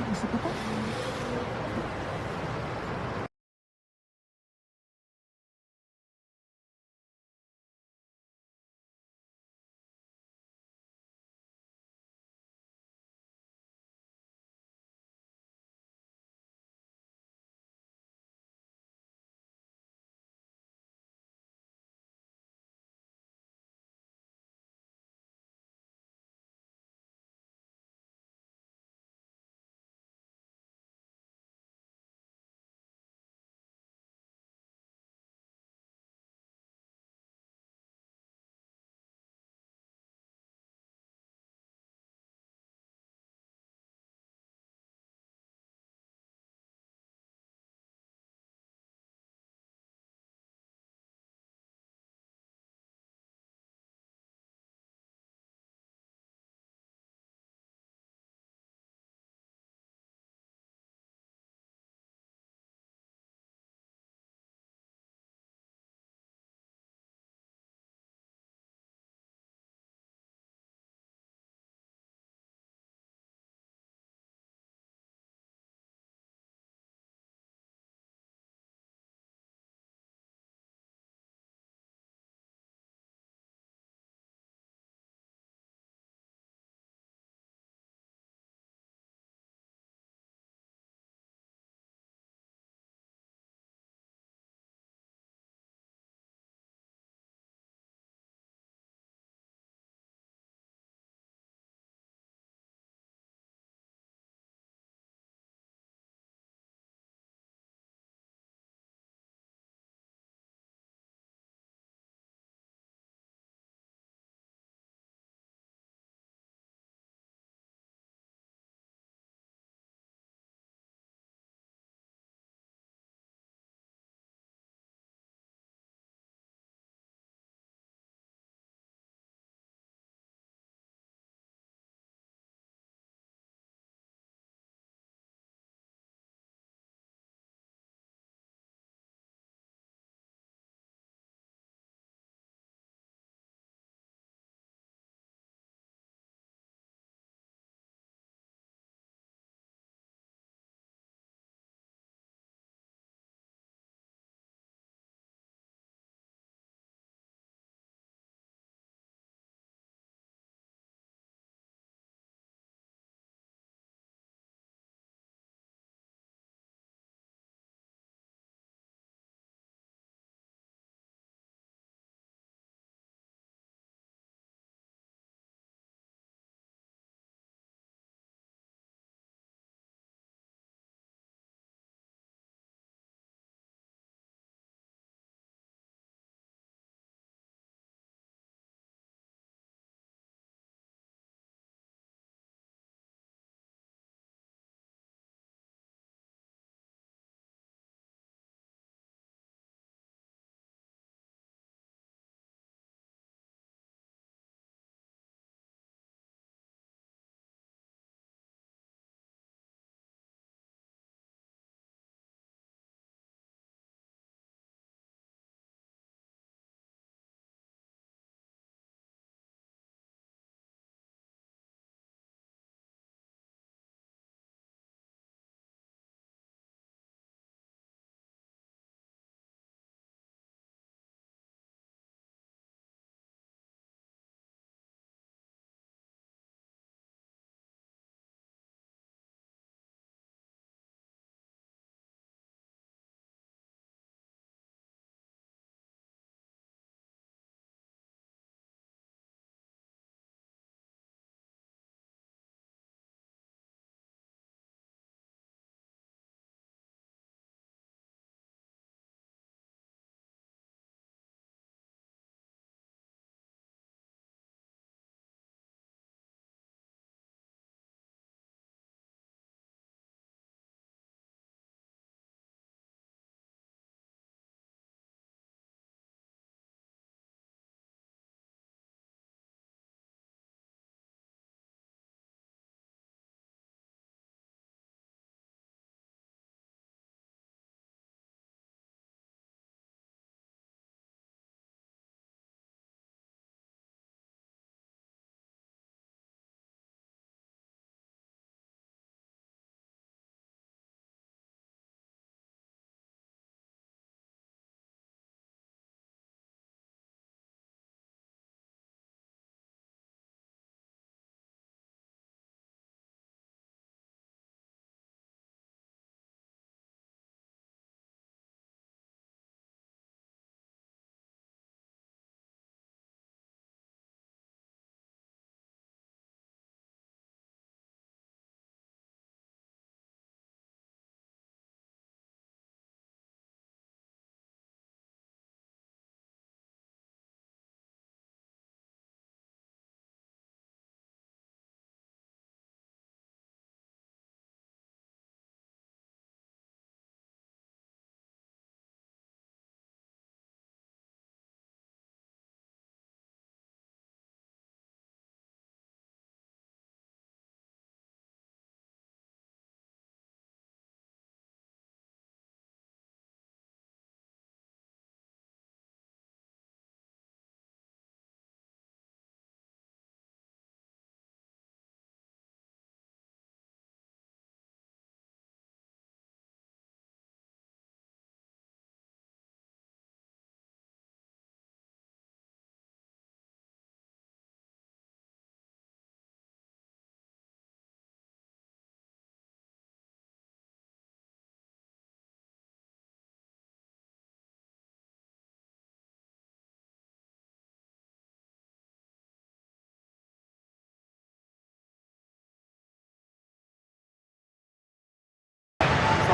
gusto ko 'to.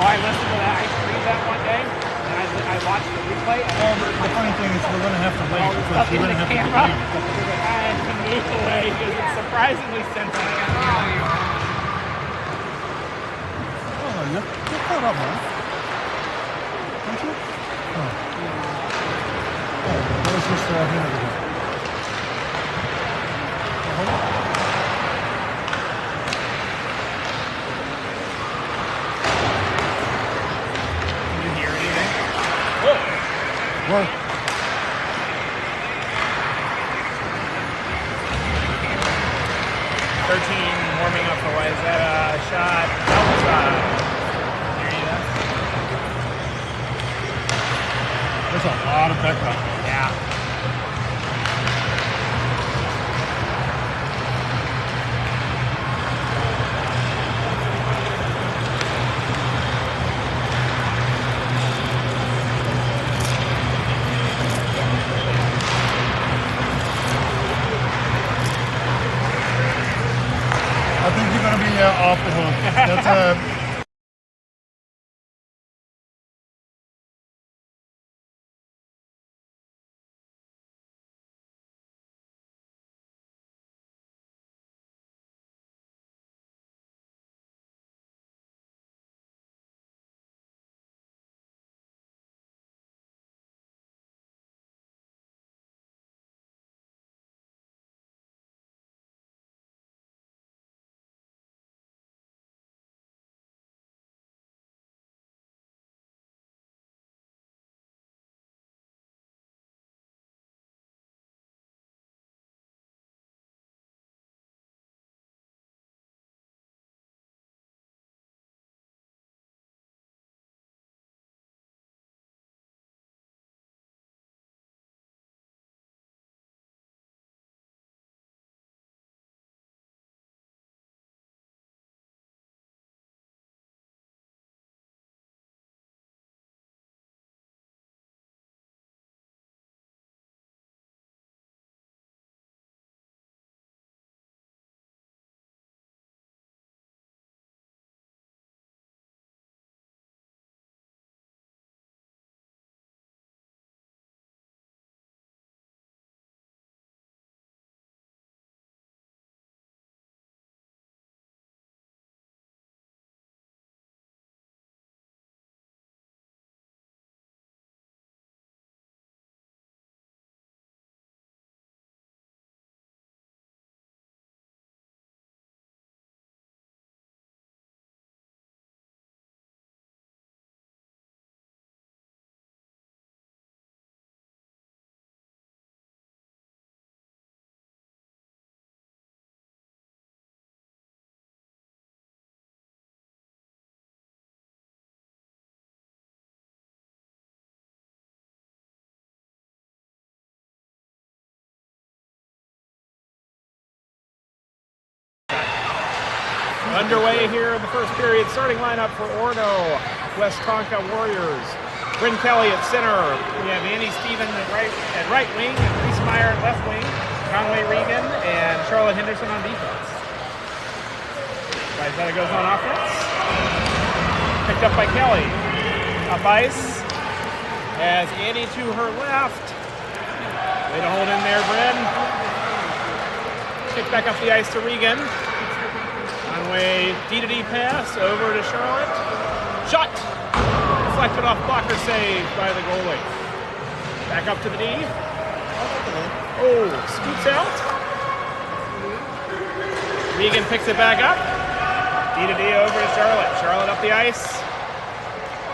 Oh, I listened to that. I streamed that one day, and I watched the replay. Well, the funny thing is we're going to have to wait because Stuff we're in going the to have to camera. delete it. Because I had to move away because it's surprisingly sensitive. Oh, you're caught up, man. Aren't you? Oh. Oh, where's this hand over here? Hold on. Can you hear anything? Whoa. What? Warming up for Wayzata shot outside. Hear you there? There's a lot of backup. Yeah. I think you're going to be off the hook. That's underway here in the first period. Starting lineup for Orono, West Tonka Warriors. Bryn Kelly at center. We have Annie Stevens at right wing, and Reese Meyer at left wing. Conway Regan and Charlotte Henderson on defense. Wayzata goes on offense. Picked up by Kelly. Up ice. Has Annie to her left. Way to hold in there, Bryn. Kick back up the ice to Regan. Conway D-to-D pass over to Charlotte. Shot! Deflected off blocker save by the goalie. Back up to the D. Oh, scoots out. Regan picks it back up. D-to-D over to Charlotte. Charlotte up the ice.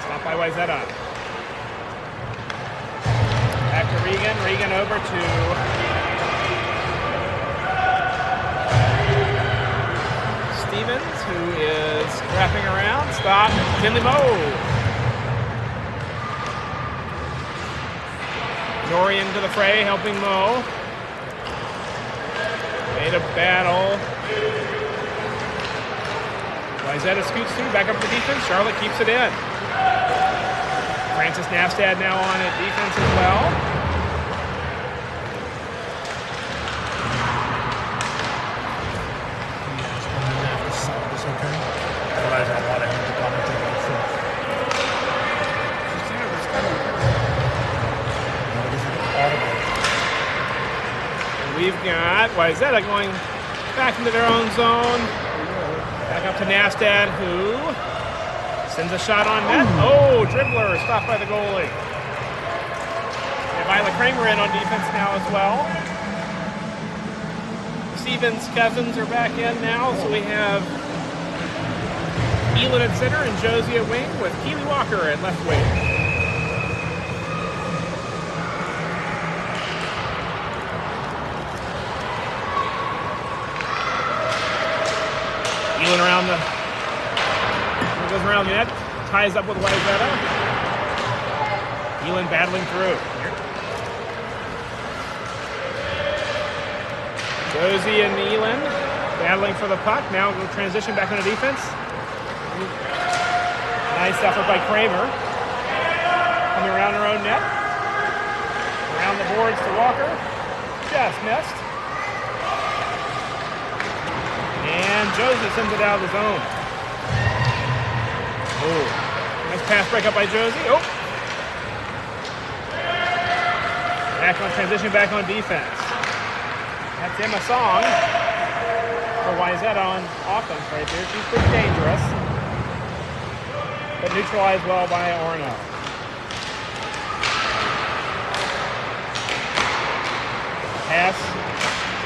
Stopped by Wayzata. Back to Regan. Regan over to Stevens, who is wrapping around. Stop. Finley Moe. Norian to the fray, helping Moe. Made a battle. Wayzata scoots through, back up to defense. Charlotte keeps it in. Francis Navstad now on at defense as well. It's okay. Otherwise, I want him to comment on We've got Wayzata going back into their own zone. Back up to Nastad, who sends a shot on net. Oh, dribbler stopped by the goalie. And Violet Kramer in on defense now as well. Stevens cousins are back in now, so we have Elin at center and Josie at wing with Keely Walker at left wing. Elin goes around the net, ties up with Wayzata. Elin battling through. Josie and Elin battling for the puck. Now we'll transition back into defense. Nice effort by Kramer. Coming around her own net. Around the boards to Walker. Just missed. And Josie sends it out of the zone. Oh, nice pass break up by Josie. Oh. Back on transition, back on defense. That's Emma Song for Wayzata on offense right there. She's pretty dangerous, but neutralized well by Orono. Pass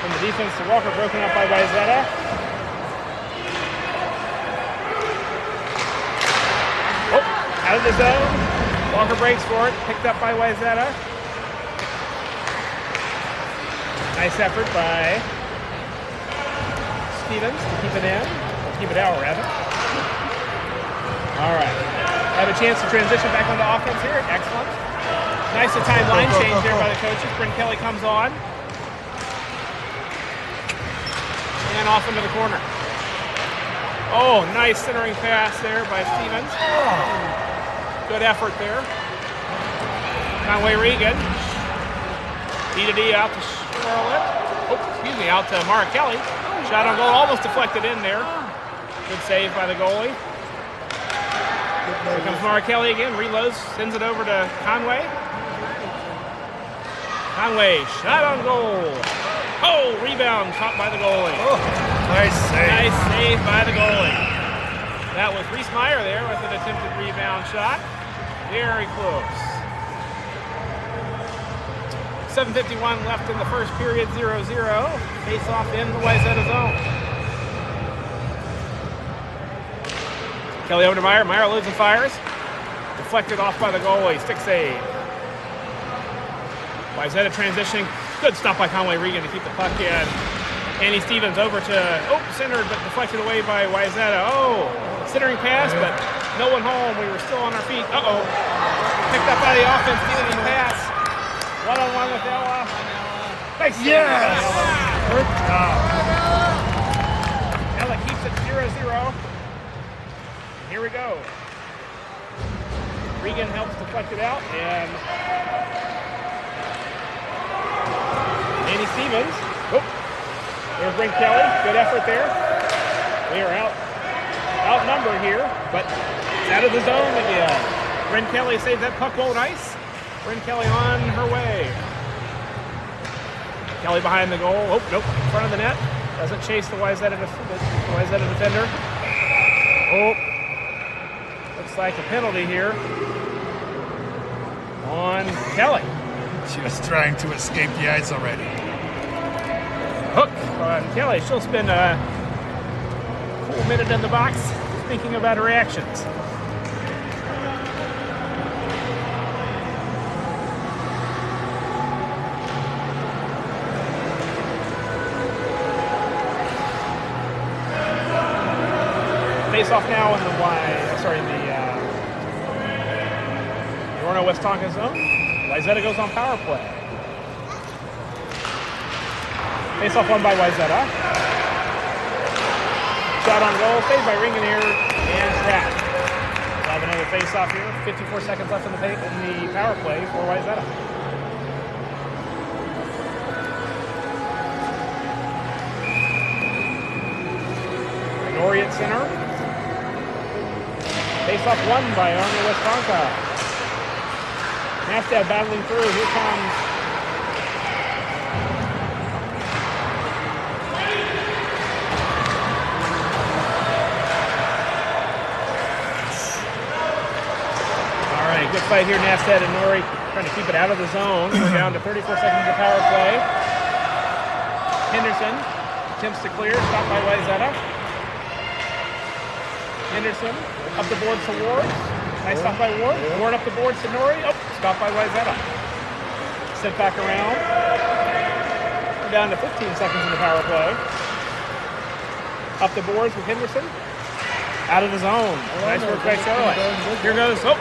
from the defense to Walker, broken up by Wayzata. Oh, out of the zone. Walker breaks for it, picked up by Wayzata. Nice effort by Stevens to keep it in, or keep it out rather. All right, have a chance to transition back onto offense here. Excellent. Nice time line change there by the coaches. Bryn Kelly comes on. And off into the corner. Oh, nice centering pass there by Stevens. Good effort there. Conway Regan. D-to-D out to Charlotte. Oh, excuse me, out to Mara Kelly. Shot on goal, almost deflected in there. Good save by the goalie. Here comes Mara Kelly again, reloads, sends it over to Conway. Conway, shot on goal. Oh, rebound, caught by the goalie. Oh, nice save. Nice save by the goalie. That was Reese Meyer there with an attempted rebound shot. Very close. 7:51 left in the first period, 0-0. Face off in the Wayzata zone. Kelly over to Meyer. Meyer loads and fires. Deflected off by the goalie. Stick save. Wayzata transitioning. Good stop by Conway Regan to keep the puck in. Annie Stevens over to, centered but deflected away by Wayzata. Oh, centering pass, but no one home. We were still on our feet. Uh-oh. Picked up by the offense. Stevens pass. One-on-one with Ella. Nice. Yes! Good job. Ella keeps it 0-0. Here we go. Regan helps deflect it out, and Annie Stevens. Oh, there's Bryn Kelly. Good effort there. We are outnumbered here, but it's out of the zone again. Bryn Kelly saves that puck won't ice. Bryn Kelly on her way. Kelly behind the goal. Oh, nope, in front of the net. Doesn't chase the Wayzata defender. Oh, looks like a penalty here on Kelly. She was trying to escape the ice already. Hook on Kelly. She'll spend a cool minute in the box thinking about her actions. Face off now in the Orono West Tonka zone. Wayzata goes on power play. Face off won by Wayzata. Shot on goal, saved by Ringanier and trapped. We'll have another face off here. 54 seconds left in the power play for Wayzata. Nori at center. Face-off won by Orono West Tonka. Nastad battling through. Here comes fight here. Nasted and Nori trying to keep it out of the zone. We're down to 34 seconds of power play. Henderson attempts to clear, stopped by Wayzata. Henderson up the boards to Ward. Nice stop by Ward. Ward up the boards to Nori. Oh, stopped by Wayzata. Sent back around. We're down to 15 seconds in the power play. Up the boards with Henderson. Out of the zone. Nice work by Charlotte. Here goes. Oh.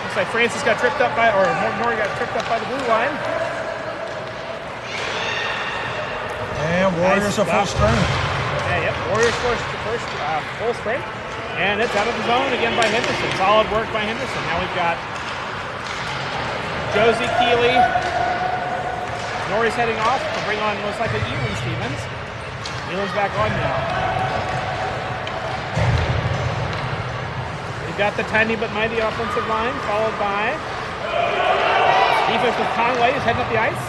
Looks like Francis got tripped up by, or Nori got tripped up by the blue line. And Warriors are full strength. Yeah, yep. Warriors first full strength. And it's out of the zone again by Henderson. Solid work by Henderson. Now we've got Josie Keeley. Nori's heading off to bring on most likely Elin Stevens. Elin's back on now. We've got the tiny but mighty offensive line, followed by defense with Conway is heading up the ice.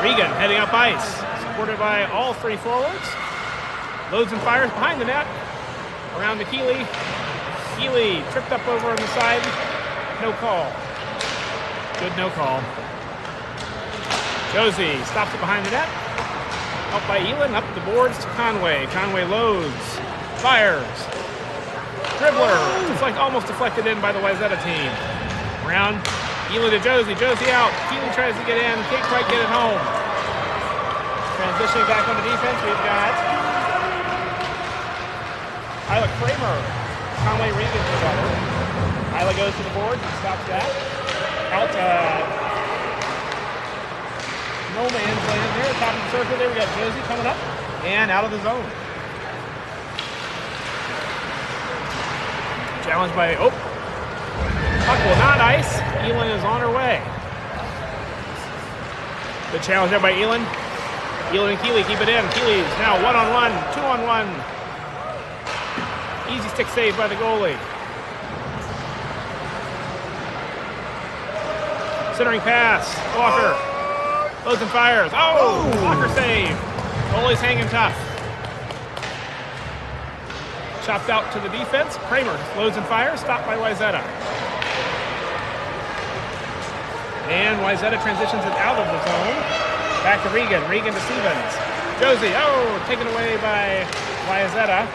Regan heading up ice, supported by all three forwards. Loads and fires behind the net. Around to Keeley. Keeley tripped up over on the side. No call. Good no call. Josie stops it behind the net. Helped by Elin, up the boards to Conway. Conway loads, fires. Dribbler, it's like almost deflected in by the Wayzata team. Around, Elin to Josie. Josie out. Keeley tries to get in. Can't quite get it home. Transitioning back on the defense, we've got Isla Kramer. Conway Regan together. Isla goes to the board and stops that. Out no man's land there. Top of the circle there. We got Josie coming up and out of the zone. Challenged by, puck will not ice. Elin is on her way. Good challenge there by Elin. Elin and Keeley keep it in. Keeley's now 1-on-1, 2-on-1. Easy stick save by the goalie. Centering pass, Walker. Loads and fires. Oh, Walker save. Goalie's hanging tough. Chopped out to the defense. Kramer loads and fires. Stopped by Wayzata. And Wayzata transitions it out of the zone. Back to Regan. Regan to Stevens. Josie. Oh, taken away by Wayzata.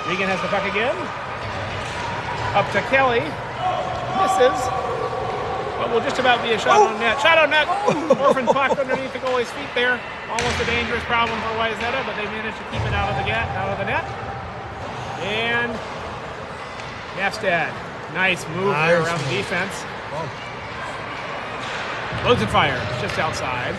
Regan has the puck again. Up to Kelly. Misses. But will just about be a shot on net. Shot on net. Orphan puck underneath the goalie's feet there. Almost a dangerous problem for Wayzata, but they managed to keep it out of the net. And Nastad. Nice move there around the defense. Loads and fires just outside.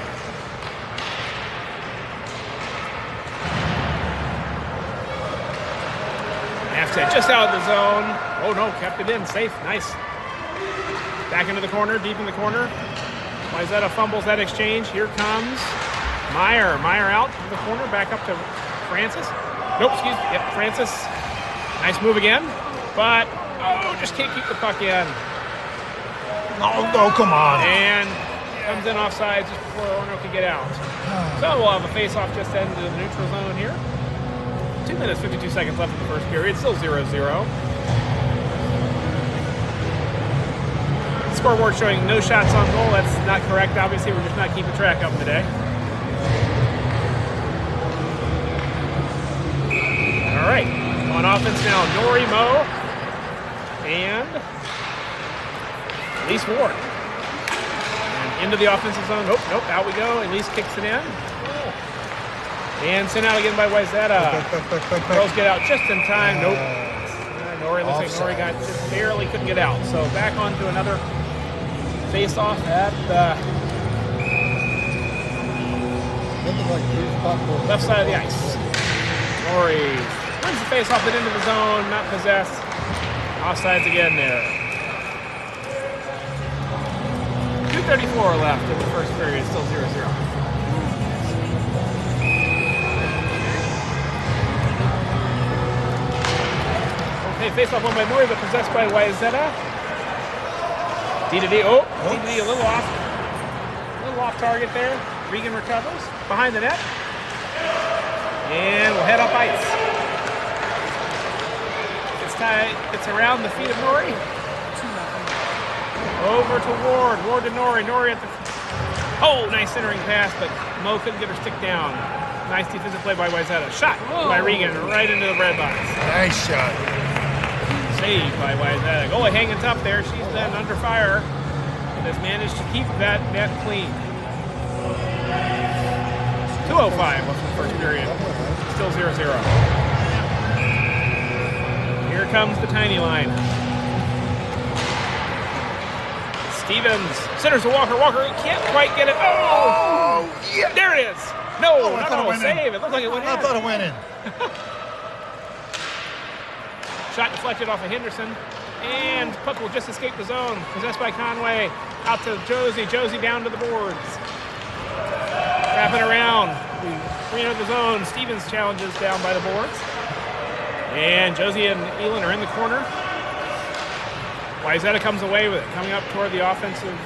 Nastad just out of the zone. Oh no, kept it in. Safe. Nice. Back into the corner, deep in the corner. Wayzata fumbles that exchange. Here comes Meyer. Meyer out in the corner, back up to Francis. Nope, excuse me. Yep, Francis. Nice move again, but just can't keep the puck in. Oh, come on. And comes in offside just before Orono can get out. So we'll have a face-off just into the neutral zone here. 2 minutes, 52 seconds left in the first period. Still 0-0. Scoreboard showing no shots on goal. That's not correct. Obviously, we're just not keeping track of them today. All right. On offense now, Nori Mo and Elise Ward. And into the offensive zone. Nope, out we go. Elise kicks it in. And sent out again by Wayzata. Girls get out just in time. Nope. Nori looks like Nori got just barely couldn't get out. So back on to another face-off at the left side of the ice. Nori wins the face-off and into the zone, not possessed. Offsides again there. 2:34 left in the first period, still 0-0. Okay, face-off won by Nori, but possessed by Wayzata. D to D. Oh, D to D a little off target there. Regan recovers behind the net. And we'll head up ice. It's around the feet of Nori. Over to Ward. Ward to Nori. Nori at the... Oh, nice centering pass, but Mo couldn't get her stick down. Nice defensive play by Wayzata. Shot by Regan right into the bread box. Nice shot. Saved by Wayzata. Goalie hanging tough there. She's been under fire and has managed to keep that net clean. 2:05 left in the first period. Still 0-0. Here comes the tiny line. Stevens centers to Walker. Walker can't quite get it. Oh! Yeah. There it is. No, I not thought a it went save. in. It looked like it went in. I thought it went in. Shot deflected off of Henderson. And puck will just escape the zone. Possessed by Conway. Out to Josie. Josie down to the boards. Wrapping around. We enter the zone. Stevens challenges down by the boards. And Josie and Elin are in the corner. Wayzata comes away with it. Coming up toward the offensive.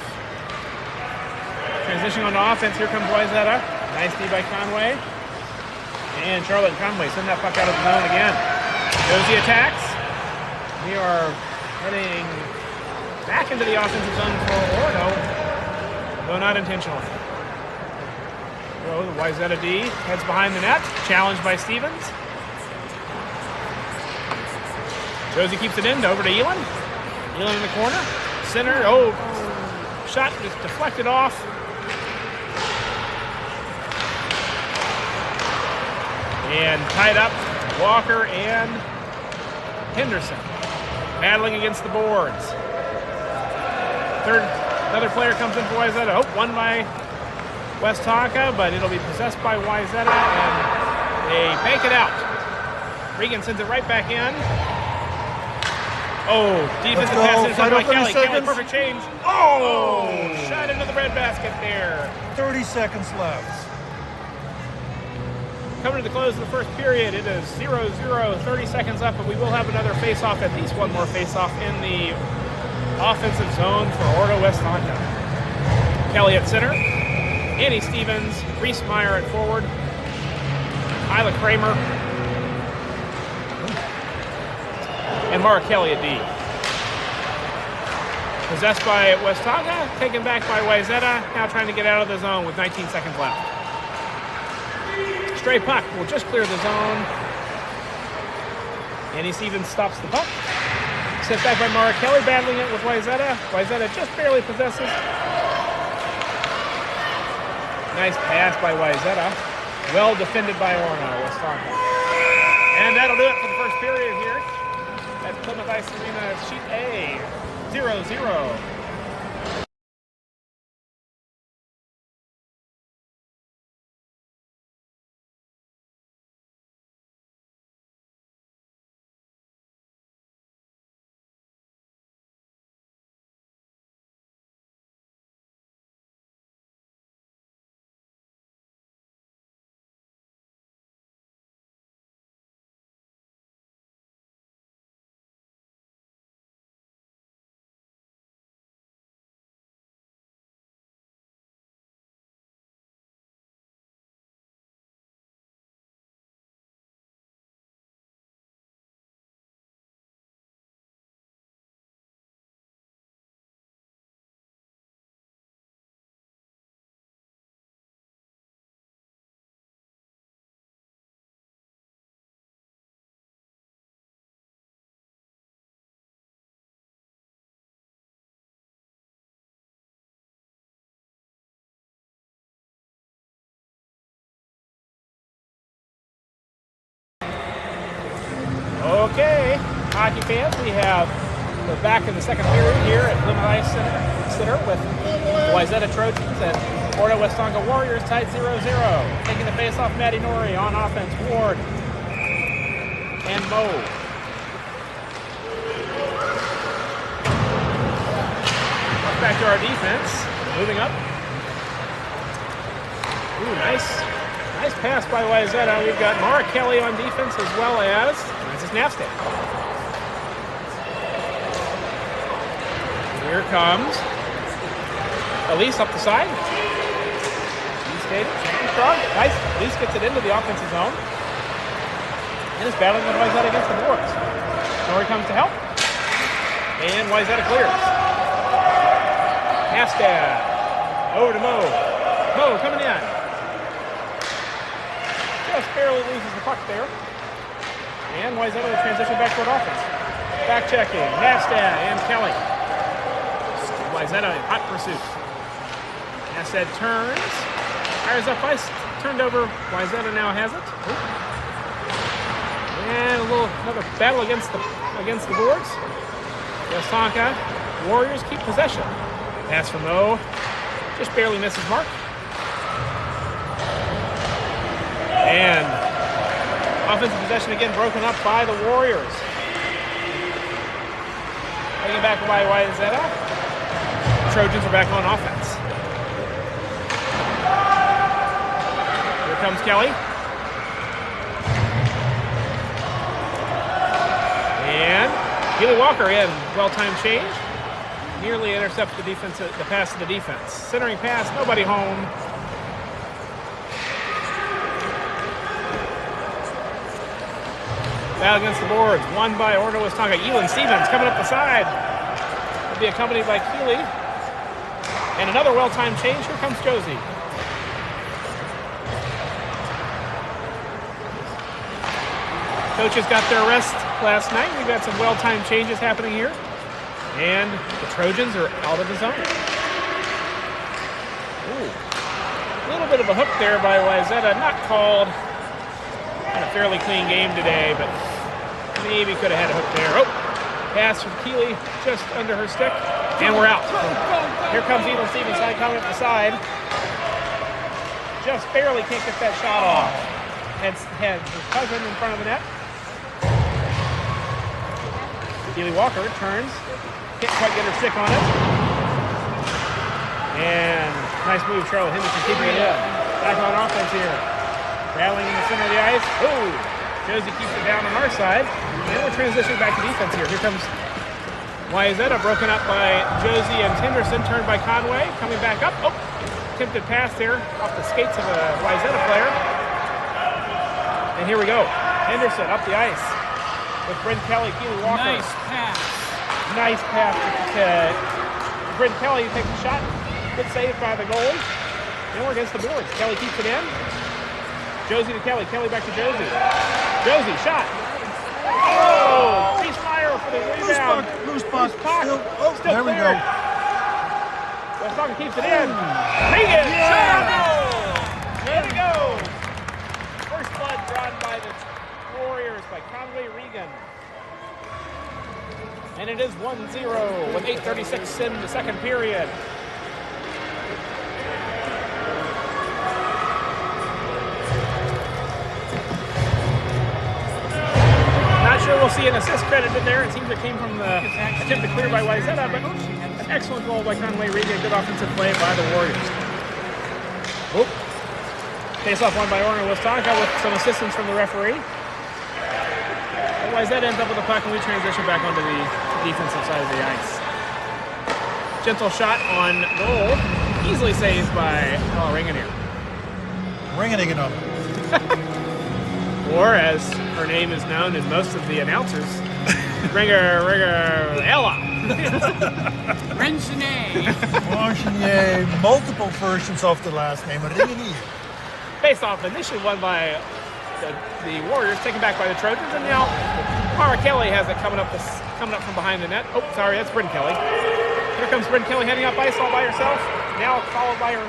Transitioning on to offense. Here comes Wayzata. Nice D by Conway. And Charlotte and Conway send that puck out of the zone again. Josie attacks. We are heading back into the offensive zone for Orono, though not intentionally. So the Wayzata D heads behind the net. Challenged by Stevens. Josie keeps it in over to Elin. Elin in the corner. Center. Oh, shot just deflected off. And tied up, Walker and Henderson battling against the boards. Another player comes in for Wayzata. Oh, won by West Tonka, but it'll be possessed by Wayzata, and they bank it out. Regan sends it right back in. Oh, defensive pass intercepted by Kelly. Kelly, perfect change. Oh, shot into the breadbasket there. 30 seconds left. Coming to the close of the first period, it is 0-0, 30 seconds left, but we will have another face-off, at least one more face-off in the offensive zone for Orono West Tonka. Kelly at center, Annie Stevens, Reese Meyer at forward, Isla Kramer, and Mara Kelly at D. Possessed by West Tonka, taken back by Wayzata, now trying to get out of the zone with 19 seconds left. Stray puck will just clear the zone. Annie Stevens stops the puck. Sent back by Mara Kelly, battling it with Wayzata. Wayzata just barely possesses. Nice pass by Wayzata. Well defended by Orono West Tonka. And that'll do it for the first period here at Plymouth Ice Arena, Sheet A, 0-0. Okay, hockey fans, we have the back in the second period here at Plymouth Ice Center with Wayzata Trojans and Orono West Tonka Warriors tied 0-0. Taking the face off, Maddie Nori on offense, Ward and Mo. Back to our defense, moving up. Ooh, nice pass by Wayzata. We've got Mara Kelly on defense as well as Francis Nafstad. Here comes Elise up the side. Strong. Nice. Elise gets it into the offensive zone and is battling with Wayzata against the boards. Story comes to help. And Wayzata clears. Nastad. Over to Mo. Mo coming in. Just barely loses the puck there. And Wayzata will transition back toward offense. Back checking. Nastad and Kelly. Wayzata in hot pursuit. Nastad turns. Fires up ice. Turned over. Wayzata now has it. And another battle against the boards. Westonka Warriors keep possession. Pass from Mo. Just barely misses mark. And offensive possession again broken up by the Warriors. Bringing it back by Wayzata. Trojans are back on offense. Here comes Kelly. And Keely Walker in. Well-timed change. Nearly intercepts the pass to the defense. Centering pass, nobody home. Battle against the boards, won by Orono Westonka. Elin Stevens coming up the side. Will be accompanied by Keely. And another well-timed change. Here comes Josie. Coaches got their rest last night. We've got some well-timed changes happening here. And the Trojans are out of the zone. Ooh. A little bit of a hook there by Wayzata. Not called. Had a fairly clean game today, but maybe could have had a hook there. Oh, pass from Keely just under her stick. And we're out. Here comes Elin Stevens coming up the side. Just barely can't get that shot off. Had his cousin in front of the net. Keely Walker turns. Can't quite get her stick on it. And nice move, Charlotte Henderson keeping it in. Back on offense here. Battling in the center of the ice. Oh! Josie keeps it down on our side. And we're transitioning back to defense here. Here comes Wayzata, broken up by Josie and Henderson, turned by Conway. Coming back up. Oh! Attempted pass there off the skates of a Wayzata player. And here we go. Henderson up the ice with Bryn Kelly, Keely Walker. Nice pass. Nice pass to Bryn Kelly. Takes a shot. Good save by the goalie. And we're against the boards. Kelly keeps it in. Josie to Kelly. Kelly back to Josie. Josie, shot. Oh! Reese-Meyer for the rebound. Loose puck. Still There we clear. go. Westonka keeps it in. Regan! Yeah! There we go. First blood drawn by the Warriors by Conway Regan. And it is 1-0 with 8:36 in the second period. Not sure we'll see an assist credited there. It seems it came from the attempt to clear by Wayzata, but an excellent goal by Conway Regan. Good offensive play by the Warriors. Oh. Face-off won by Orono Westonka with some assistance from the referee. Wayzata ends up with the puck, and we transition back onto the defensive side of the ice. Gentle shot on goal, easily saved by Ringanier. Ring-a-ding-a up. Or, as her name is known in most of the announcers, Ella. Renchine. Marchinier, multiple versions of the last name. Ring-a-ding. Face-off initially won by the Warriors, taken back by the Trojans, and now Mara Kelly has it coming up from behind the net. Oh, sorry, that's Bryn Kelly. Here comes Bryn Kelly heading up ice all by herself. Now followed by her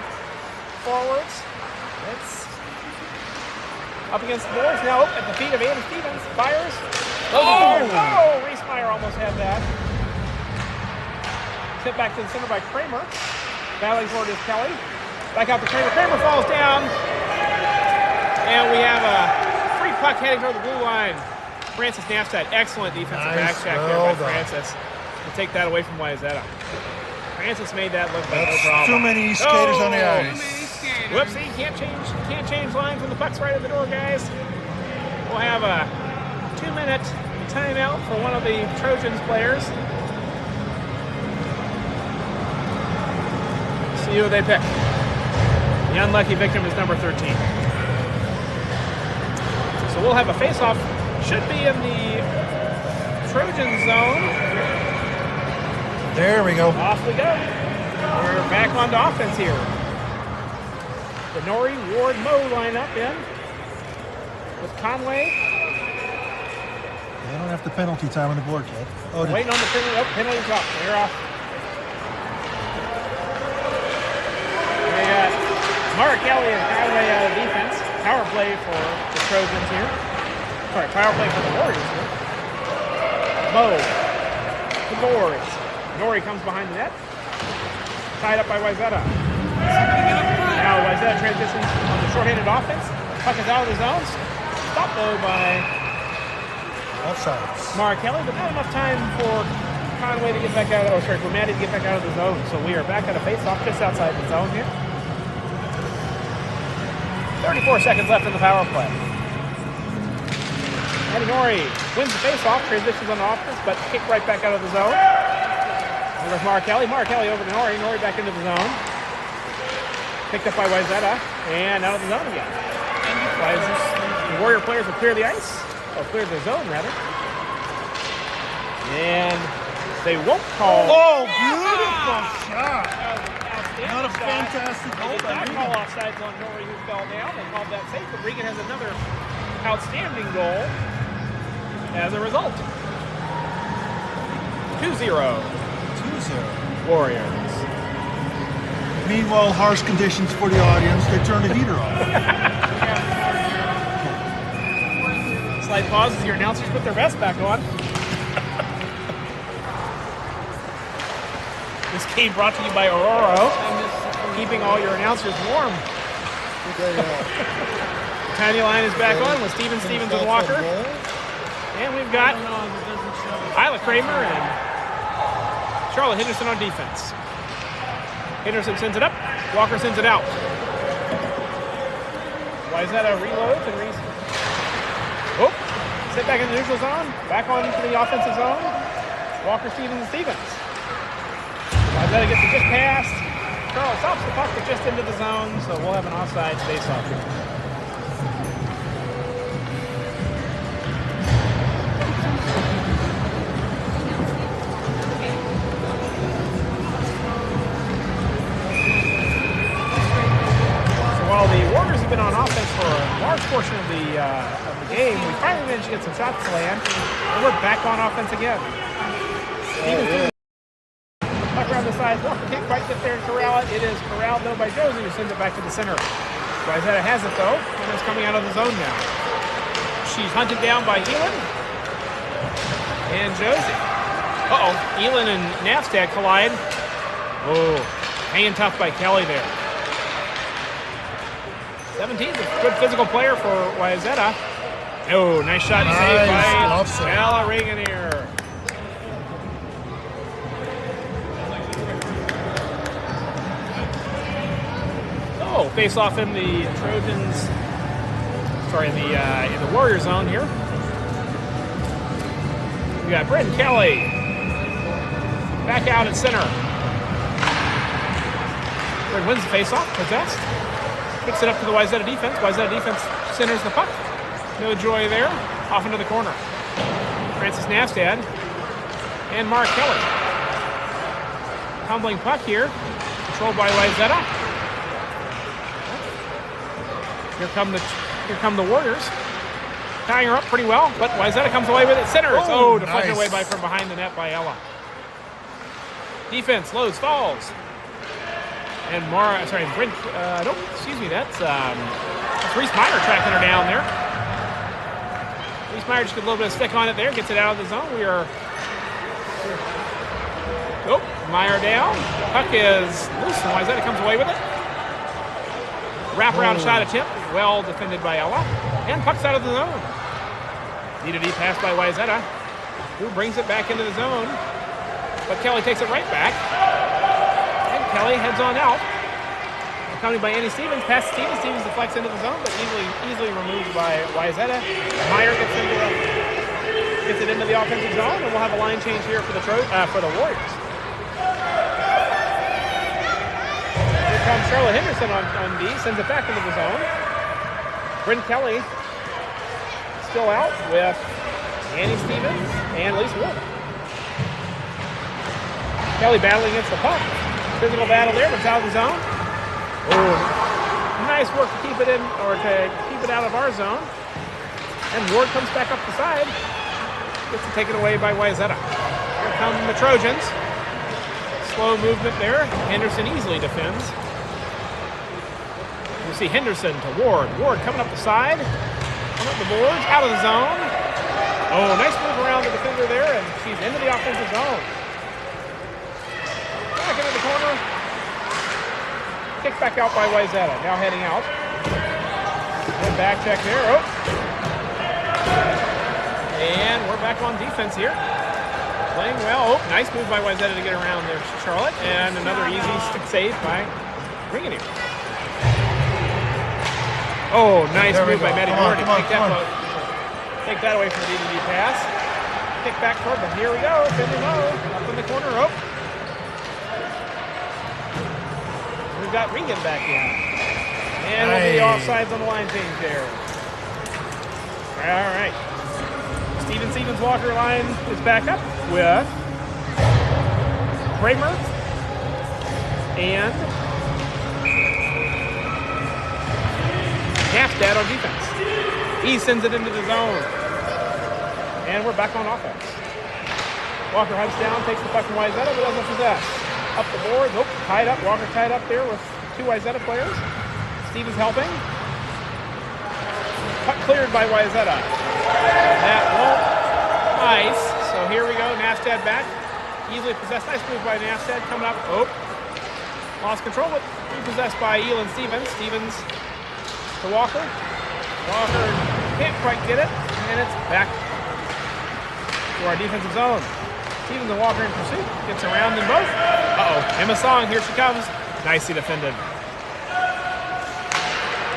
forwards. It's up against the boards. Now at the feet of Andy Stevens. Fires. Oh! Reese-Meyer almost had that. Sent back to the center by Kramer. Battling toward is Kelly. Back out to Kramer. Kramer falls down. And we have a free puck heading toward the blue line. Francis Nastad, excellent defensive back check there by Francis to take that away from Wayzata. Francis made that look like no problem. Too many skaters on the ice. Whoopsie, can't change lines when the puck's right at the door, guys. We'll have a 2-minute timeout for one of the Trojans players. See who they pick. The unlucky victim is number 13. So we'll have a face-off. Should be in the Trojan zone. There we go. Off we go. We're back onto offense here. The Nori, Ward, Moe line up in with Conway. They don't have the penalty time on the board yet. Oh, Waiting on the penalty. Oh, penalty's off. They're off. We got Mark Kelly and Conway out of defense. Power play for the Trojans here. Sorry, power play for the Warriors here. Moe. The boards. Nori comes behind the net. Tied up by Wayzata. Now Wayzata transitions on the short-handed offense. Puck is out of the zones. Stopped though by offsides. Mark Kelly, but not enough time for Conway to get back out. For Maddie to get back out of the zone. So we are back at a face-off just outside the zone here. 34 seconds left in the power play. Maddie Nori wins the face-off, transitions on the offense, but kicked right back out of the zone. There's Mark Kelly. Mark Kelly over to Nori. Nori back into the zone. Picked up by Wayzata and out of the zone again. The Warrior players will clear the ice, or clear the zone rather. And they won't call. Oh, beautiful shot. Not a Shot. fantastic They goal did by not Regan. call offsides on Nori who fell down. They called that safe, but Regan has another outstanding goal as a result. 2-0 2-0. Warriors. Meanwhile, harsh conditions for the audience. They turned the heater off. Slight pause as your announcers put their vest back on. This game brought to you by Aurora, keeping all your announcers warm. Tiny line is back on with Stevens and Walker. And we've got Isla Kramer and Charlotte Henderson on defense. Henderson sends it up. Walker sends it out. Wayzata reloads and oh, sit back in the neutral zone. Back on to the offensive zone. Walker, Stevens. Wayzata gets it just past. Charlotte stops the puck, but just into the zone, so we'll have an offside face-off here. While the Warriors have been on offense for a large portion of the game, we finally managed to get some shots to land, and we're back on offense again. Stevens puck around the side. Walker can't quite get there and corral it. It is corralled though by Josie, who sends it back to the center. Wayzata has it though, and it's coming out of the zone now. She's hunted down by Elin and Josie. Elin and Navstad collide. Oh, hanging tough by Kelly there. 17 is a good physical player for Wayzata. Oh, nice shot saved by Bella Reginier. Oh, face off in the Trojans. Sorry, in the Warrior zone here. We got Brendan Kelly back out at center. Brendan wins the face-off, possessed. Kicks it up to the Wayzata defense. Wayzata defense centers the puck. No joy there. Off into the corner. Francis Navstad and Mark Kelly. Tumbling puck here. Controlled by Wayzata. Here come the Warriors. Tying her up pretty well, but Wayzata comes away with it. Centers. Oh, deflected nice. away from behind the net by Ella. Defense loads, falls. And Brent, that's Reese Meyer tracking her down there. Reese Meyer just got a little bit of stick on it there, gets it out of the zone. Meyer down. Puck is loose, and Wayzata comes away with it. Wraparound shot attempt, well defended by Ella. And puck's out of the zone. D-to-D pass by Wayzata, who brings it back into the zone. But Kelly takes it right back. Kelly heads on out. Accompanied by Annie Stevens. Pass to Stevens. Stevens deflects into the zone, but easily removed by Wayzata. Meyer gets it into the offensive zone, and we'll have a line change here for the Warriors. Here comes Charlotte Henderson on D. Sends it back into the zone. Bryn Kelly still out with Annie Stevens and Lisa Wood. Kelly battling against the puck. Physical battle there, but it's out of the zone. Oh, nice work to keep it in, or to keep it out of our zone. And Ward comes back up the side. Gets to take it away by Wayzata. Here come the Trojans. Slow movement there. Henderson easily defends. You see Henderson to Ward. Ward coming up the side. Coming up the boards, out of the zone. Oh, nice move around the defender there, and she's into the offensive zone. Back into the corner. Kicked back out by Wayzata. Now heading out. And back check there. Oh. And we're back on defense here. Playing well. Oh, nice move by Wayzata to get around there, Charlotte. And another easy stick save by Ringany. Oh, nice move by Maddie Doherty. Take that away from the DDD pass. Kick back toward, but here we go. Finley Lowe up in the corner. Oh. We've got Regan back in. And we'll be offsides on the line change there. All right. Stevens Walker line is back up with Kramer and Napstad on defense. He sends it into the zone. And we're back on offense. Walker hunts down, takes the puck from Wayzata, but doesn't possess. Up the board, nope, tied up. Walker tied up there with two Wayzata players. Stevens helping. Puck cleared by Wayzata. That won't. Nice. So here we go. Napstad back. Easily possessed. Nice move by Napstad. Coming up. Oh. Lost control, but repossessed by Elin Stevens. Stevens to Walker. Walker can't quite get it. And it's back to our defensive zone. Stevens and Walker in pursuit. Gets around them both. Uh-oh. Emma Song. Here she comes. Nicely defended.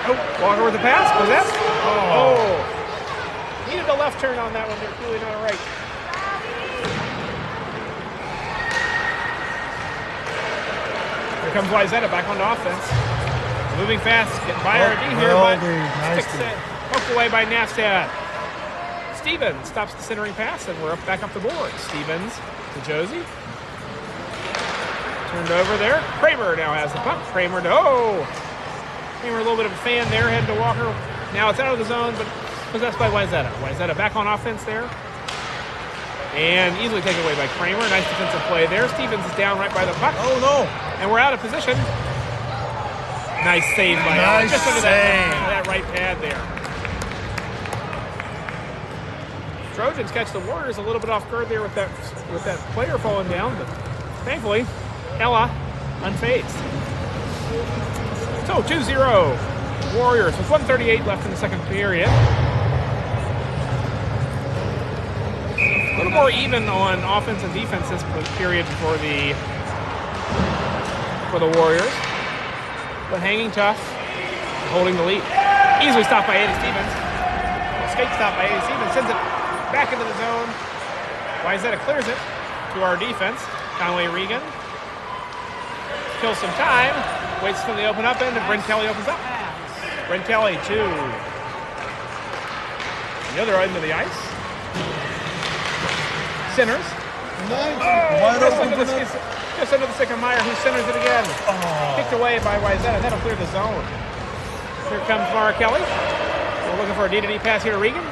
Oh, Walker with the pass. Possessed. Oh. Needed a left turn on that one. They're clearly not a right. Here comes Wayzata back onto offense. Moving fast. Getting by RD here, but poked away by Napstad. Stevens stops the centering pass, and we're back up the board. Stevens to Josie. Turned over there. Kramer now has the puck. Kramer to, Kramer a little bit of a fan there, heading to Walker. Now it's out of the zone, but possessed by Wayzata. Wayzata back on offense there. And easily taken away by Kramer. Nice defensive play there. Stevens is down right by the puck. Oh, no. And we're out of position. Nice save by Allen. Just under that right pad there. Trojans catch the Warriors a little bit off guard there with that player falling down, but thankfully, Ella unfazed. So 2-0 Warriors with 1:38 left in the second period. A little more even on offense and defense this period for the Warriors, but hanging tough, holding the lead. Easily stopped by Annie Stevens. Skate stop by Annie Stevens, sends it back into the zone. Wayzata clears it to our defense. Conway Regan kills some time, waits till they open up end, and Bryn Kelly opens up. Bryn Kelly to the other end of the ice. Centers. Nice. Just under the stick of Meyer, who centers it again. Kicked away by Wayzata. That'll clear the zone. Here comes Mara Kelly. We're looking for a D-to-D pass here to Regan.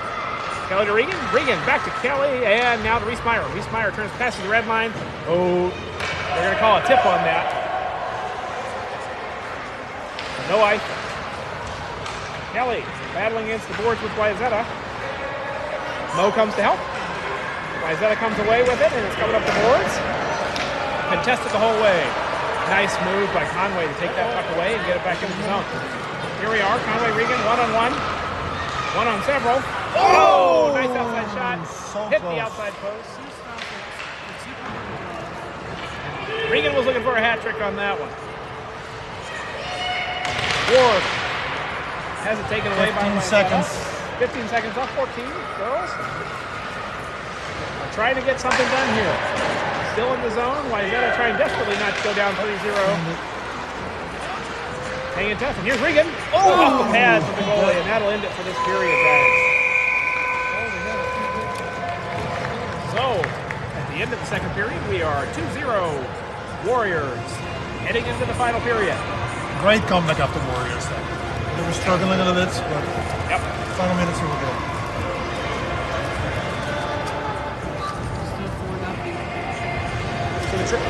Kelly to Regan. Regan back to Kelly, and now to Reese Meyer. Reese Meyer turns past the red line. Oh, they're going to call a tip on that. No ice. Kelly battling against the boards with Wayzata. Mo comes to help. Wayzata comes away with it, and it's coming up the boards. Contested the whole way. Nice move by Conway to take that puck away and get it back into the zone. Here we are, Conway Regan, one-on-one. One on several. Oh, nice outside shot. So Hit close. the outside post. Regan was looking for a hat trick on that one. Ward has it taken away by 15 seconds. 15 seconds off 14. Girls are trying to get something done here. Still in the zone. Wayzata trying desperately not to go down 3-0. Hanging tough. And here's Regan. Off the pads with the goalie, and that'll end it for this period, guys. So, at the end of the second period, we are 2-0 Warriors, heading into the final period. Great comeback after Warriors. They were struggling a little bit, but Yep. final minutes were good. Still 4-0. So the trip.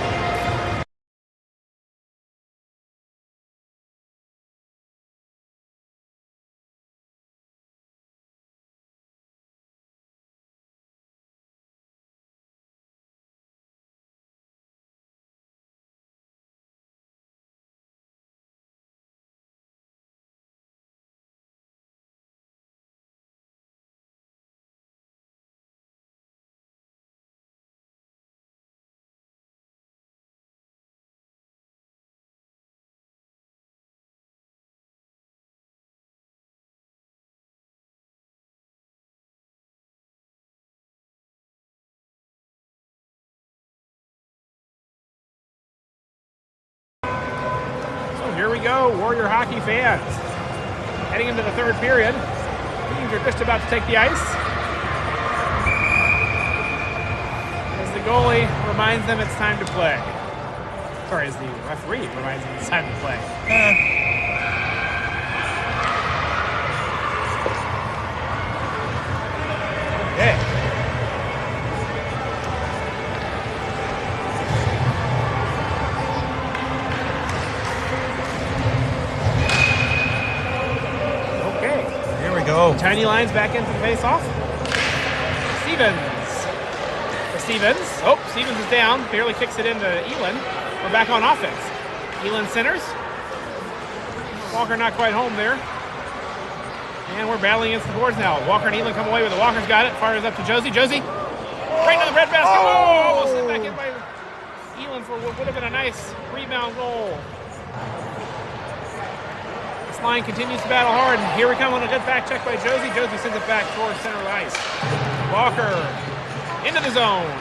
Here we go, Warrior hockey fans. Heading into the third period. Teams are just about to take the ice. As the goalie reminds them it's time to play. Sorry, as the referee reminds them it's time to play. Okay. Go. Tiny lines back into the face-off. Stevens. Oh, Stevens is down. Barely kicks it into Elin. We're back on offense. Elin centers. Walker not quite home there. And we're battling against the boards now. Walker and Elin come away with it. Walker's got it. Fires up to Josie. Josie. Right into the red basket. Oh! Almost sent back in by Elin for what would have been a nice rebound goal. Line continues to battle hard, and here we come on a good back check by Josie. Josie sends it back towards center of the ice. Walker into the zone.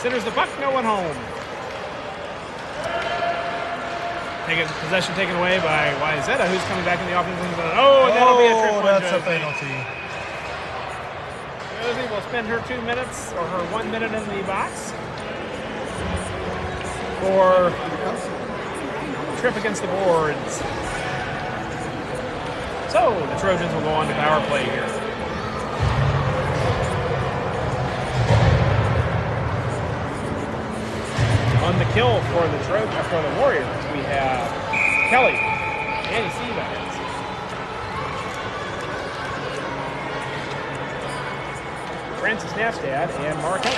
Centers the puck, no one home. Possession taken away by Wyzetta, who's coming back in the offensive zone. Oh, and that'll be a trick one, that's Josie. a penalty. Josie will spend her 2 minutes, or her 1 minute in the box for trip against the boards. So the Trojans will go on to power play here. On the kill for the Warriors, we have Kelly, Annie Stevens, Francis Nastad, and Mara Kelly.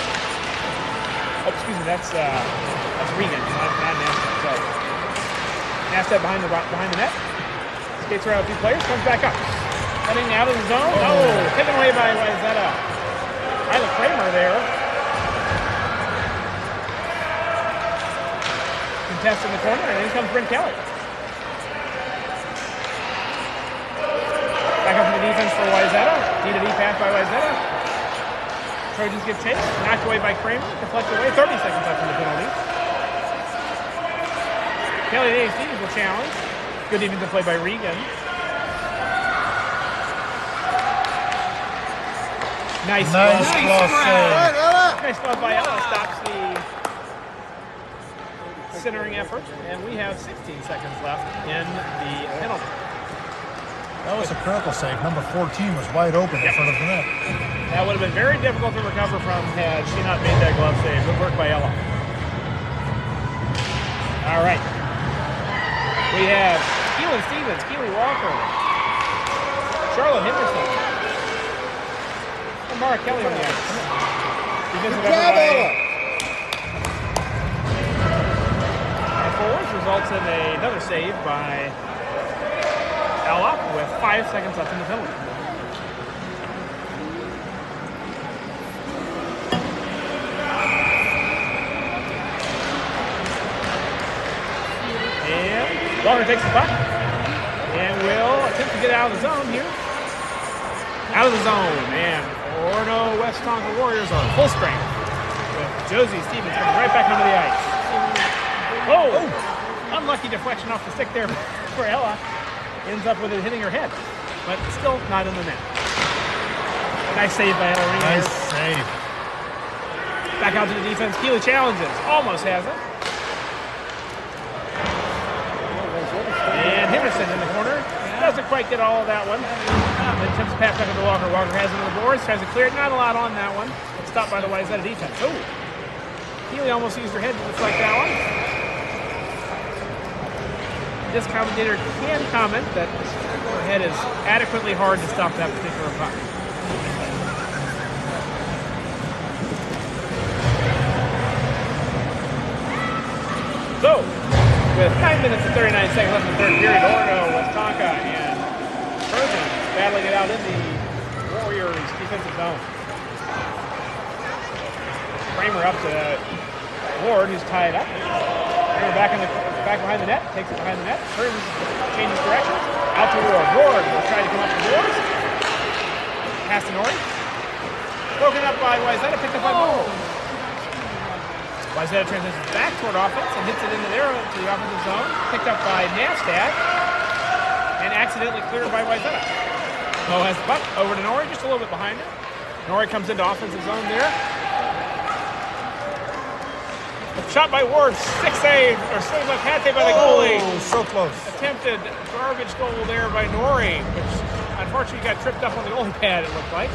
Oh, excuse me, that's Regan, not Nastad. Sorry. Nastad behind the net. Skates around a few players, comes back up. Heading out of the zone. Oh, taken away by Wyzetta. Isla Kramer there. Contest in the corner, and in comes Brent Kelly. Back up to the defense for Wyzetta. D-to-D pass by Wyzetta. Trojans get chased. Knocked away by Kramer. Deflected away. 30 seconds left in the penalty. Kelly and A.C. will challenge. Good defensive play by Regan. Nice glove save. Nice glove by Ella. Stops the centering effort. And we have 16 seconds left in the penalty. That was a critical save. Number 14 was wide open in front of the net. That would have been very difficult to recover from had she not made that glove save. Good work by Ella. All right. We have Keelan Stevens, Keely Walker, Charlotte Henderson, and Mara Kelly on the ice. Defensive effort by forwards results in another save by Ella with 5 seconds left in the penalty. Walker takes the puck and will attempt to get out of the zone here. Out of the zone, and Orono West Tonka Warriors are full strength with Josie Stevens coming right back onto the ice. Oh! Unlucky deflection off the stick there for Ella. Ends up with it hitting her head, but still not in the net. Nice save by Ella. Nice save. Back out to the defense. Keeley challenges. Almost has it. And Henderson in the corner. Doesn't quite get all of that one. Then attempts to pass back into Walker. Walker has it on the boards. Tries to clear it. Not a lot on that one. Stopped by the Wayzata defense. Oh. Keeley almost used her head to deflect that one. This commentator can comment that her head is adequately hard to stop that particular puck. So, with 9 minutes and 39 seconds left in the third period, Orono, Westonka, and Trojan battling it out in the Warriors' defensive zone. Kramer up to Ward, who's tied up. Kramer back behind the net, takes it behind the net, turns, changes direction, out to Ward. Ward will try to come up the boards. Pass to Norrie. Broken up by Wayzata, picked up by Moore. Wayzata transitions back toward offense and hits it into the offensive zone. Picked up by Nastad and accidentally cleared by Wayzata. Mo has the puck over to Norrie, just a little bit behind her. Norrie comes into offensive zone there. Shot by Ward, stick save, or save by Pate by the goalie. Oh, so close. Attempted garbage goal there by Norrie, which unfortunately got tripped up on the goalie pad, it looked like.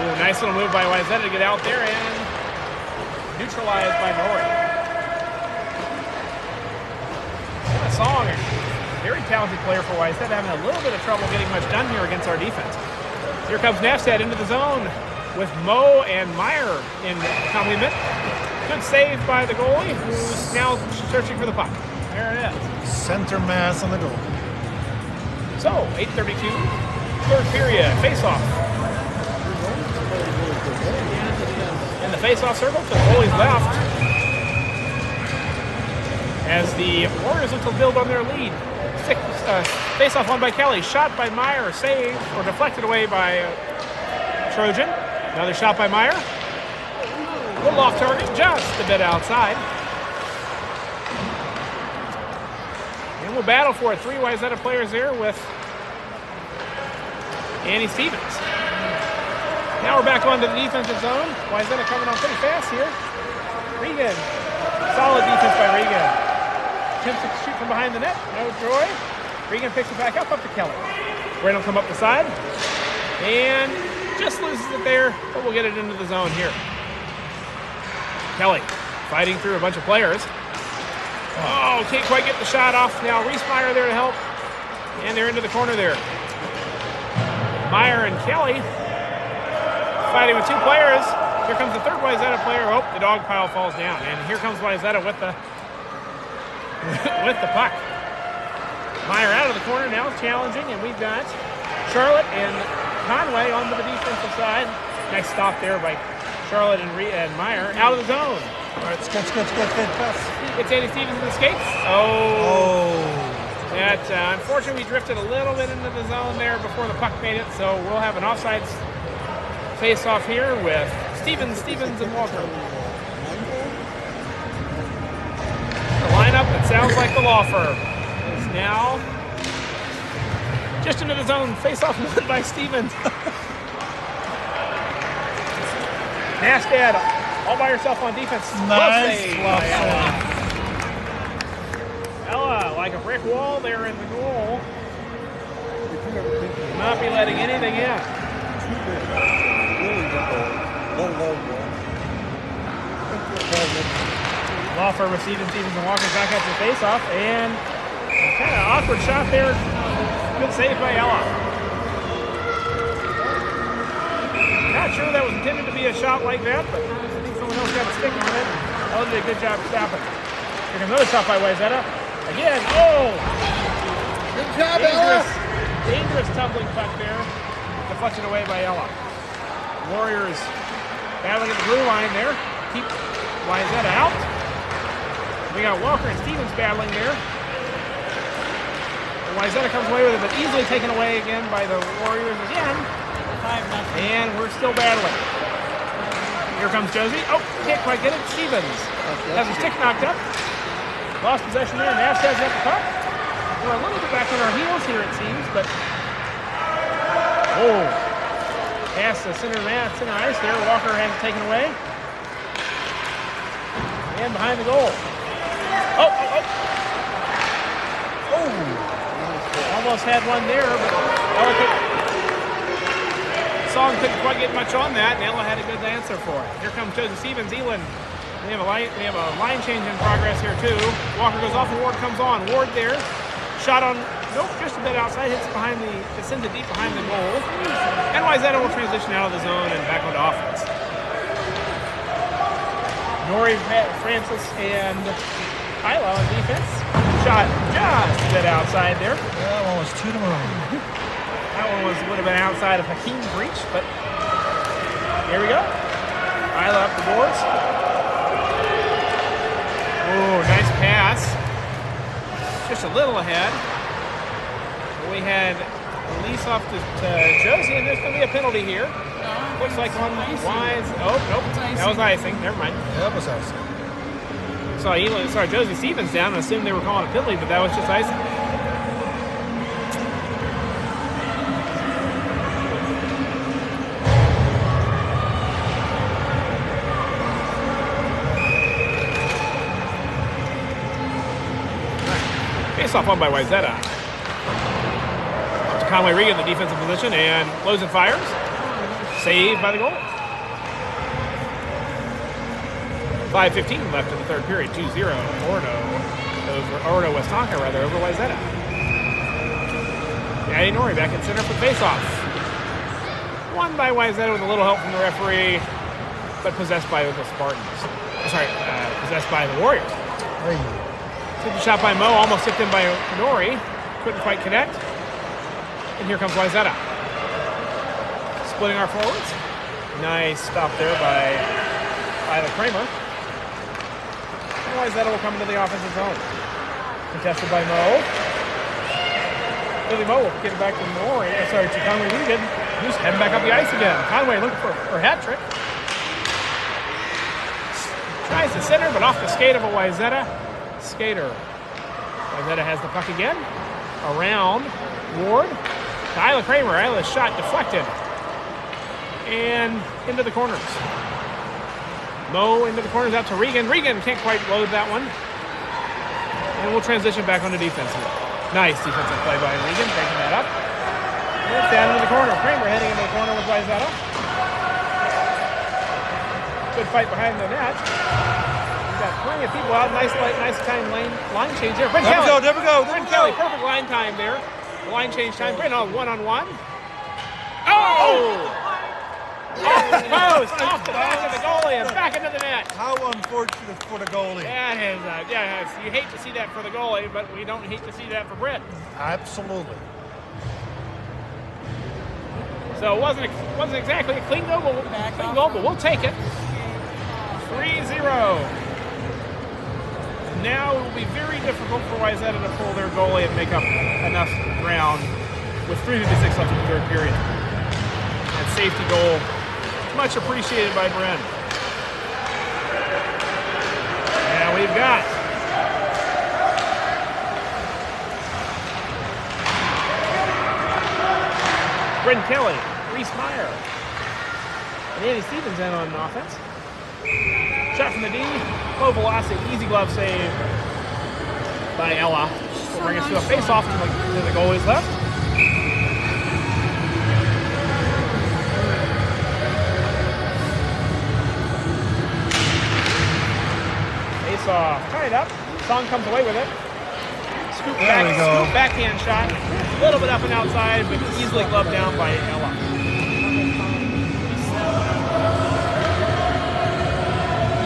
Ooh, nice little move by Wayzata to get out there and neutralized by Norrie. A Song, very talented player for Wayzata, having a little bit of trouble getting much done here against our defense. Here comes Nastad into the zone with Mo and Meyer in complement. Good save by the goalie, who's now searching for the puck. There it is. Center mass on the goal. So, 8:32, third period, face-off. In the face-off circle to the goalie's left. As the Warriors look to build on their lead. Face-off won by Kelly, shot by Meyer, saved, or deflected away by Trojan. Another shot by Meyer. A little off target, just a bit outside. And we'll battle for it. 3 Wayzata players there with Annie Stevens. Now we're back onto the defensive zone. Wayzata coming on pretty fast here. Regan. Solid defense by Regan. Attempts to shoot from behind the net. No joy. Regan picks it back up to Kelly. Brent will come up the side. And just loses it there, but we'll get it into the zone here. Kelly fighting through a bunch of players. Oh, can't quite get the shot off. Now Reese Meyer there to help. And they're into the corner there. Meyer and Kelly fighting with 2 players. Here comes the third Wayzata player. Oh, the dog pile falls down. And here comes Wayzata with the with the puck. Meyer out of the corner now, challenging, and we've got Charlotte and Conway onto the defensive side. Nice stop there by Charlotte and Meyer out of the zone. All right, sketch, pass. It's Andy Stevens in the skates. Oh. That, unfortunately, we drifted a little bit into the zone there before the puck made it, so we'll have an offsides face-off here with Stevens, and Walker. The lineup that sounds like the law firm is now just into the zone. Face-off won by Stevens. Nastad all by herself on defense. Nice Save glove by Ella, like a brick wall there in the goal. Not be letting anything in. Law firm with Stevens and Walker back up to the face-off, and kind of awkward shot there. Good save by Ella. Not sure that was intended to be a shot like that, but I think someone else got a stick on it. Ella did a good job stopping. Here's another shot by Wayzata. Again, oh! Good job, Ella! Dangerous tumbling puck there. Deflected away by Ella. Warriors battling at the blue line there. Keep Wayzata out. We got Walker and Stevens battling there. Wayzata comes away with it, but easily taken away again by the Warriors again. 5-0. And we're still battling. Here comes Josie. Oh, can't quite get it. Stevens has a stick knocked up. Lost possession there. Nastad's got the puck. We're a little bit back on our heels here, it seems, but oh, Pass to center ice there. Walker has it taken away. And behind the goal. Oh! Almost had one there, but Song couldn't quite get much on that, and Ella had a good answer for it. Here comes Joseph Stevens, Elin. We have a line change in progress here too. Walker goes off and Ward comes on. Ward there. Shot on, nope, just a bit outside, it sends it deep behind the goal. And Wayzata will transition out of the zone and back onto offense. Nori, Francis, and Kyla on defense. Shot just a bit outside there. That one was 2 to 1. That one would have been outside of Hakeem's reach, but here we go. Kyla up the boards. Oh, nice pass. Just a little ahead. We had release off to Josie, and there's going to be a penalty here. No, Looks like on Wise. Oh, nope. That was icing. Never mind. That was icing. Saw Josie Stevens down and assumed they were calling a penalty, but that was just icing. Face-off won by Wayzata. Up to Conway Regan, the defensive position, and blows and fires. Saved by the goal. 5:15 left in the third period. 2-0. Orono Westonka over Wayzata. Daddy Nori back in center for face-off. Won by Wayzata with a little help from the referee, but possessed by the Spartans. Possessed by the Warriors. Hey. Super shot by Mo, almost tipped in by Nori. Couldn't quite connect. And here comes Wayzata. Splitting our forwards. Nice stop there by Isla Kramer. And Wayzata will come into the offensive zone. Contested by Mo. Billy Mo will get it back to Nori. To Conway Regan. Who's heading back up the ice again. Conway looking for her hat trick. Tries to center, but off the skate of a Wayzata skater. Wayzata has the puck again. Around Ward. To Isla Kramer. Isla's shot deflected. And into the corners. Mo into the corners out to Regan. Regan can't quite load that one. And we'll transition back onto defense here. Nice defensive play by Regan, breaking that up. And it's down into the corner. Kramer heading into the corner with Wayzata. Good fight behind the net. We've got plenty of people out. Nice time line change there. Brent Kelly. There we go. Brent Kelly, perfect line time there. The line change time. Brent on one-on-one. Oh! Off the post, off the back of the goalie, and back into the net. How unfortunate for the goalie. You hate to see that for the goalie, but we don't hate to see that for Brett. Absolutely. So it wasn't exactly a clean goal, but we'll take it. 3-0. Now it will be very difficult for Wayzata to pull their goalie and make up enough ground with 3:56 left in the third period. And safety goal, much appreciated by Bren. Now we've got Brent Kelly, Reese Meyer, and Andy Stevens in on offense. Shot from the D, low velocity, easy glove save by Ella. Will bring us to a face-off to the goalie's left. Face-off, tied up. Song comes away with it. Scoop backhand shot. A little bit up and outside, but easily gloved down by Ella.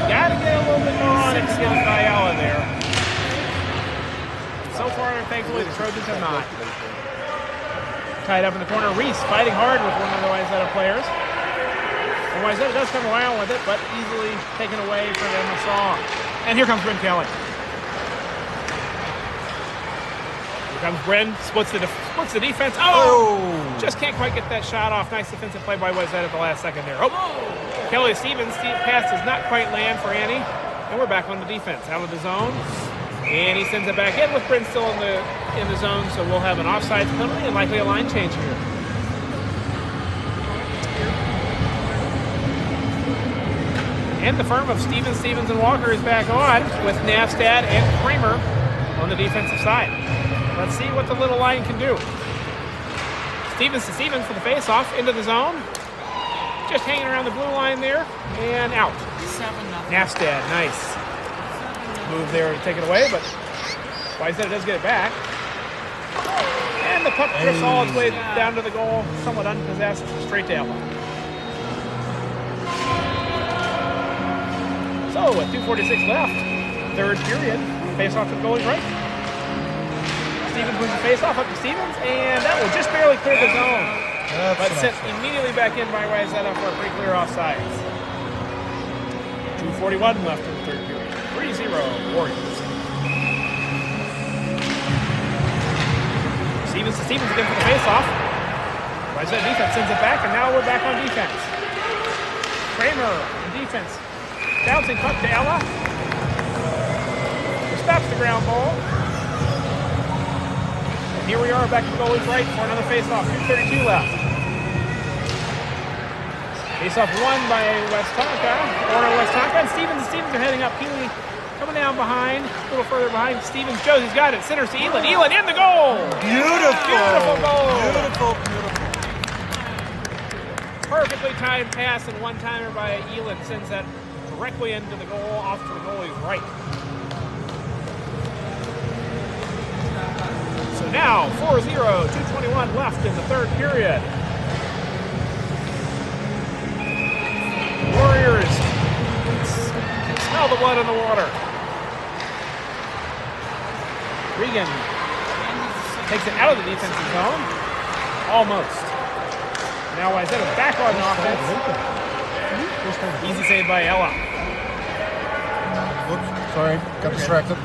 Gotta get a little bit more on it to get by Ella there. So far, thankfully, the Trojans have not. Tied up in the corner. Reese fighting hard with one of the Wayzata players. And Wayzata does come around with it, but easily taken away from Emma Song. And here comes Bryn Kelly. Here comes Bryn, splits the defense. Oh! Just can't quite get that shot off. Nice defensive play by Wayzata at the last second there. Oh! Kelly Stevens pass does not quite land for Annie. And we're back on the defense, out of the zone. And he sends it back in with Bryn still in the zone, so we'll have an offsides penalty and likely a line change here. And the firm of Stevens, and Walker is back on with Navstad and Kramer on the defensive side. Let's see what the little line can do. Stevens to Stevens for the face-off into the zone. Just hanging around the blue line there and out. 7-0. Navstad, nice. Move there to take it away, but Wayzata does get it back. And the puck drifts all its way down to the goal, somewhat unpossessed, straight to Ella. So, with 2:46 left, third period, face-off to the goalie's right. Stevens wins the face-off up to Stevens, and that will just barely clear the zone. But sent immediately back in by Wayzata for a pretty clear offsides. 2:41 left in the third period. 3-0 Warriors. Stevens to Stevens again for the face-off. Wayzata defense sends it back, and now we're back on defense. Kramer on defense. Bouncing puck to Ella. Who stops the ground ball. And here we are back to the goalie's right for another face-off. 2:32 left. Face-off won by Westonka. Westonka, and Stevens are heading up. Healy coming down behind, a little further behind. Stevens, Josie's got it. Centers to Elin. Elin in the goal. Beautiful. Beautiful goal. Beautiful. Perfectly timed pass and one-timer by Elin sends that directly into the goal, off to the goalie's right. So now 4-0, 2:21 left in the third period. Warriors can smell the blood in the water. Regan takes it out of the defensive zone. Almost. Now Wayzata back on offense. Easy save by Ella. Oops, sorry, got distracted.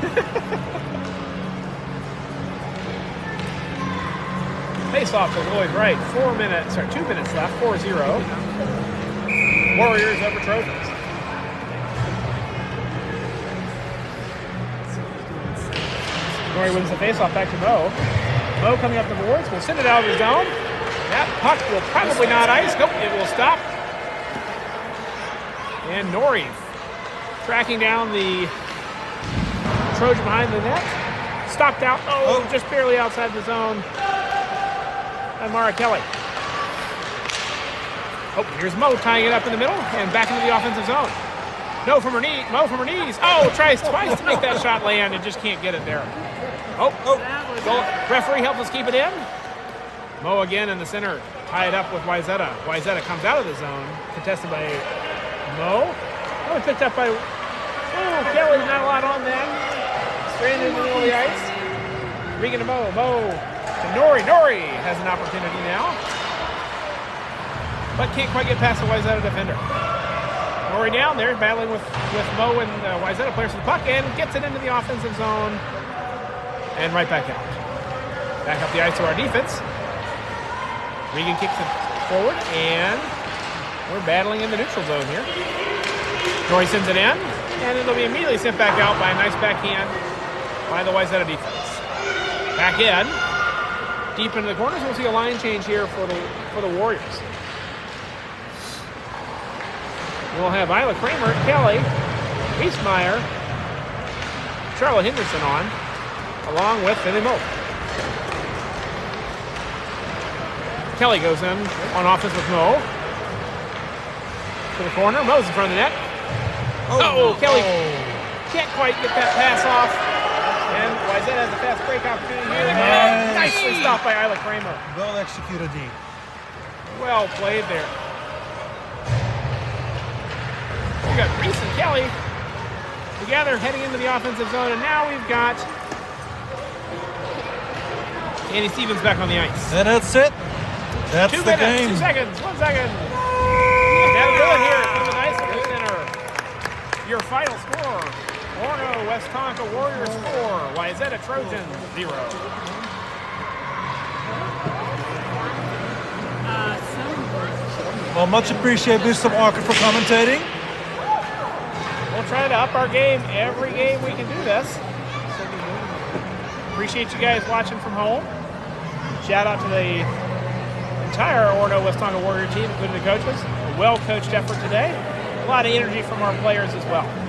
Face off to Lloyd right. 2 minutes left. 4-0. Warriors over Trojans. Norrie wins the face-off back to Mo. Mo coming up the boards. Will send it out of the zone. That puck will probably not ice. Nope, it will stop. And Norrie tracking down the Trojan behind the net. Stopped out. Oh, just barely outside the zone. And Mara Kelly. Oh, here's Mo tying it up in the middle and back into the offensive zone. Mo from her knees. Oh, tries twice to make that shot land and just can't get it there. Goal. Referee helps us keep it in. Mo again in the center, tied up with Wayzata. Wayzata comes out of the zone, contested by Mo. Oh, picked up by Kelly. Not a lot on that. Stranded in the middle of the ice. Regan to Mo. Mo to Norrie. Norrie has an opportunity now, but can't quite get past the Wayzata defender. Norrie down there, battling with Mo and Wayzata players for the puck, and gets it into the offensive zone, and right back out. Back up the ice to our defense. Regan kicks it forward, and we're battling in the neutral zone here. Norrie sends it in, and it'll be immediately sent back out by a nice backhand by the Wayzata defense. Back in, deep into the corners. We'll see a line change here for the Warriors. We'll have Isla Kramer, Kelly, Wiesmeyer, Charlotte Henderson on, along with Finley Moe. Kelly goes in on offense with Mo. To the corner. Mo's in front of the net. Kelly can't quite get that pass off. And Wayzata has a fast break opportunity here. Nicely stopped by Isla Kramer. Well executed, D. Well played there. We've got Reese and Kelly together heading into the offensive zone. And now we've got Andy Stevens back on the ice. And that's it. That's 2 the minutes, game. 2 seconds, 1 second. That'll do it here from the ice at the center. Your final score: Orono Westonka Warriors 4, Wayzata Trojans 0. 7. Well, much appreciated, Mr. Walker, for commentating. We'll try to up our game every game we can do this. Appreciate you guys watching from home. Shout out to the entire Orono Westonka Warrior team, including the coaches. A well-coached effort today. lot of energy from our players as well.